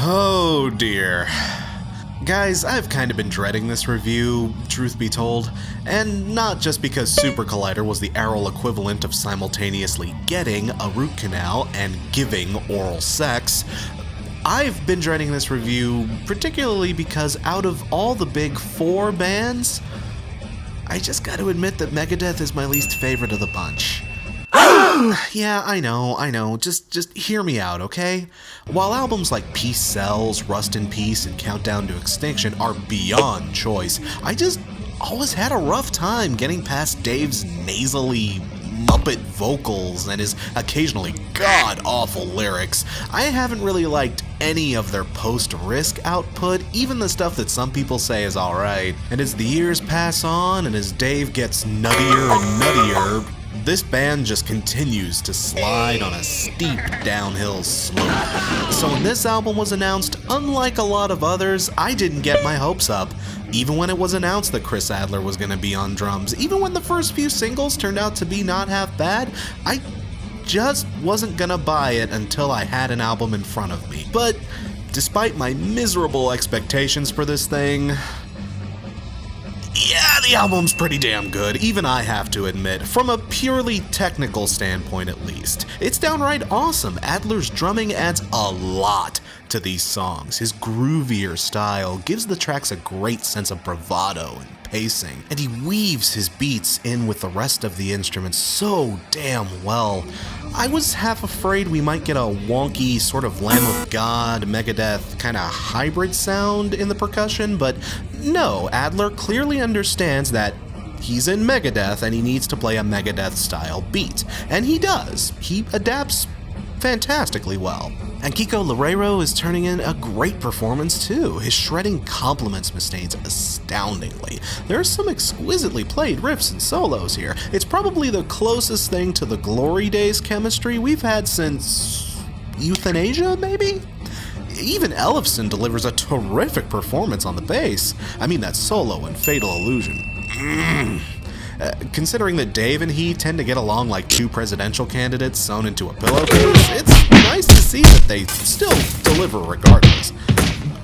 Oh dear. Guys, I've kind of been dreading this review, truth be told, and not just because Super Collider was the Arrow equivalent of simultaneously getting a root canal and giving oral sex. I've been dreading this review particularly because out of all the big four bands, I just gotta admit that Megadeth is my least favorite of the bunch. Yeah, I know. Just hear me out, okay? While albums like Peace Sells, Rust in Peace, and Countdown to Extinction are beyond choice, I just always had a rough time getting past Dave's nasally Muppet vocals and his occasionally god-awful lyrics. I haven't really liked any of their post-Risk output, even the stuff that some people say is alright. And as the years pass on and as Dave gets nuttier and nuttier, this band just continues to slide on a steep downhill slope. So when this album was announced, unlike a lot of others, I didn't get my hopes up. Even when it was announced that Chris Adler was going to be on drums, even when the first few singles turned out to be not half bad, I just wasn't gonna buy it until I had an album in front of me. But despite my miserable expectations for this thing, yeah, the album's pretty damn good, even I have to admit, from a purely technical standpoint at least. It's downright awesome. Adler's drumming adds a lot to these songs. His groovier style gives the tracks a great sense of bravado and pacing, and he weaves his beats in with the rest of the instruments so damn well. I was half afraid we might get a wonky sort of Lamb of God, Megadeth kind of hybrid sound in the percussion, but no, Adler clearly understands that he's in Megadeth and he needs to play a Megadeth style beat, and he does. He adapts fantastically well. And Kiko Loureiro is turning in a great performance too. His shredding complements Mustaine's astoundingly. There are some exquisitely played riffs and solos here. It's probably the closest thing to the Glory Days chemistry we've had since Euthanasia, maybe? Even Ellefson delivers a terrific performance on the bass. I mean that solo in Fatal Illusion. Considering that Dave and he tend to get along like two presidential candidates sewn into a pillowcase, it's nice to see that they still deliver regardless.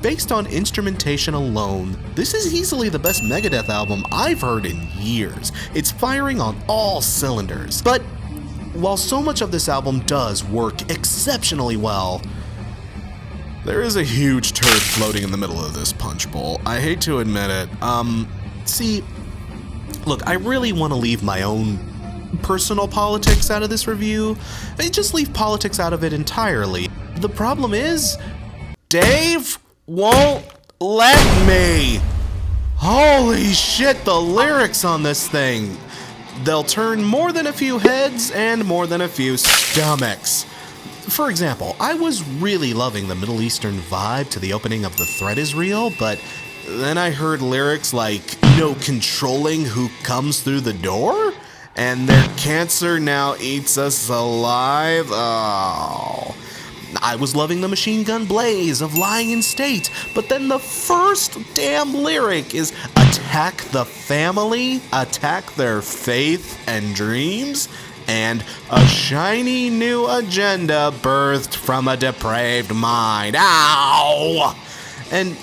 Based on instrumentation alone, this is easily the best Megadeth album I've heard in years. It's firing on all cylinders. But while so much of this album does work exceptionally well, there is a huge turd floating in the middle of this punch bowl. I hate to admit it. See, look, I really want to leave my own personal politics out of this review. Just leave politics out of it entirely. The problem is, Dave won't let me. Holy shit, the lyrics on this thing. They'll turn more than a few heads and more than a few stomachs. For example, I was really loving the Middle Eastern vibe to the opening of The Threat Is Real, but then I heard lyrics like, no controlling who comes through the door? And their cancer now eats us alive? Oh. I was loving the machine gun blaze of Lying in State, but then the first damn lyric is attack the family, attack their faith and dreams, and a shiny new agenda birthed from a depraved mind. Ow! And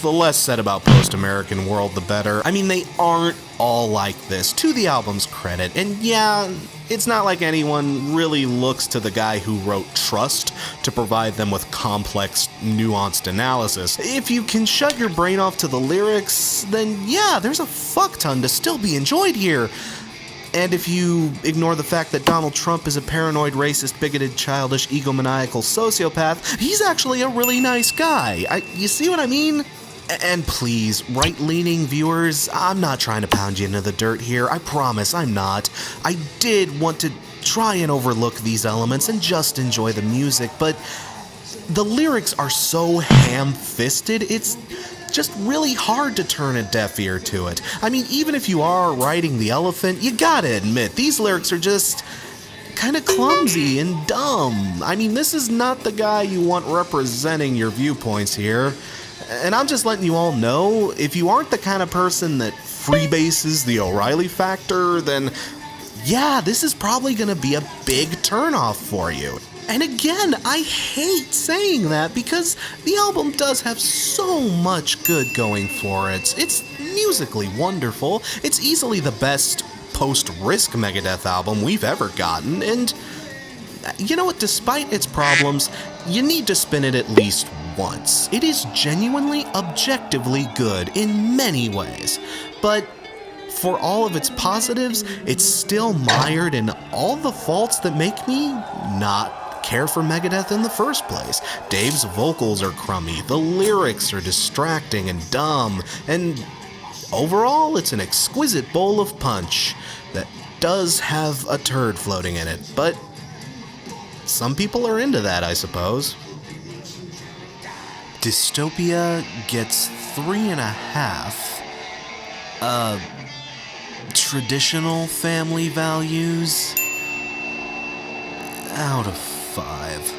the less said about post-American world, the better. I mean, they aren't all like this, to the album's credit. And yeah, it's not like anyone really looks to the guy who wrote Trust to provide them with complex, nuanced analysis. If you can shut your brain off to the lyrics, then yeah, there's a fuck ton to still be enjoyed here. And if you ignore the fact that Donald Trump is a paranoid, racist, bigoted, childish, egomaniacal sociopath, he's actually a really nice guy. You see what I mean? And please, right-leaning viewers, I'm not trying to pound you into the dirt here. I promise I'm not. I did want to try and overlook these elements and just enjoy the music, but the lyrics are so ham-fisted, it's just really hard to turn a deaf ear to it. I mean, even if you are riding the elephant, you gotta admit, these lyrics are just kind of clumsy and dumb. I mean, this is not the guy you want representing your viewpoints here. And I'm just letting you all know, if you aren't the kind of person that freebases the O'Reilly factor, then yeah, this is probably gonna be a big turnoff for you. And again, I hate saying that because the album does have so much good going for it. It's musically wonderful, it's easily the best post-Risk Megadeth album we've ever gotten, and you know what, despite its problems, you need to spin it at least once. It is genuinely, objectively good in many ways, but for all of its positives, it's still mired in all the faults that make me not care for Megadeth in the first place. Dave's vocals are crummy, the lyrics are distracting and dumb, and overall, it's an exquisite bowl of punch that does have a turd floating in it, but some people are into that, I suppose. Dystopia gets 3.5. Traditional family values out of 5.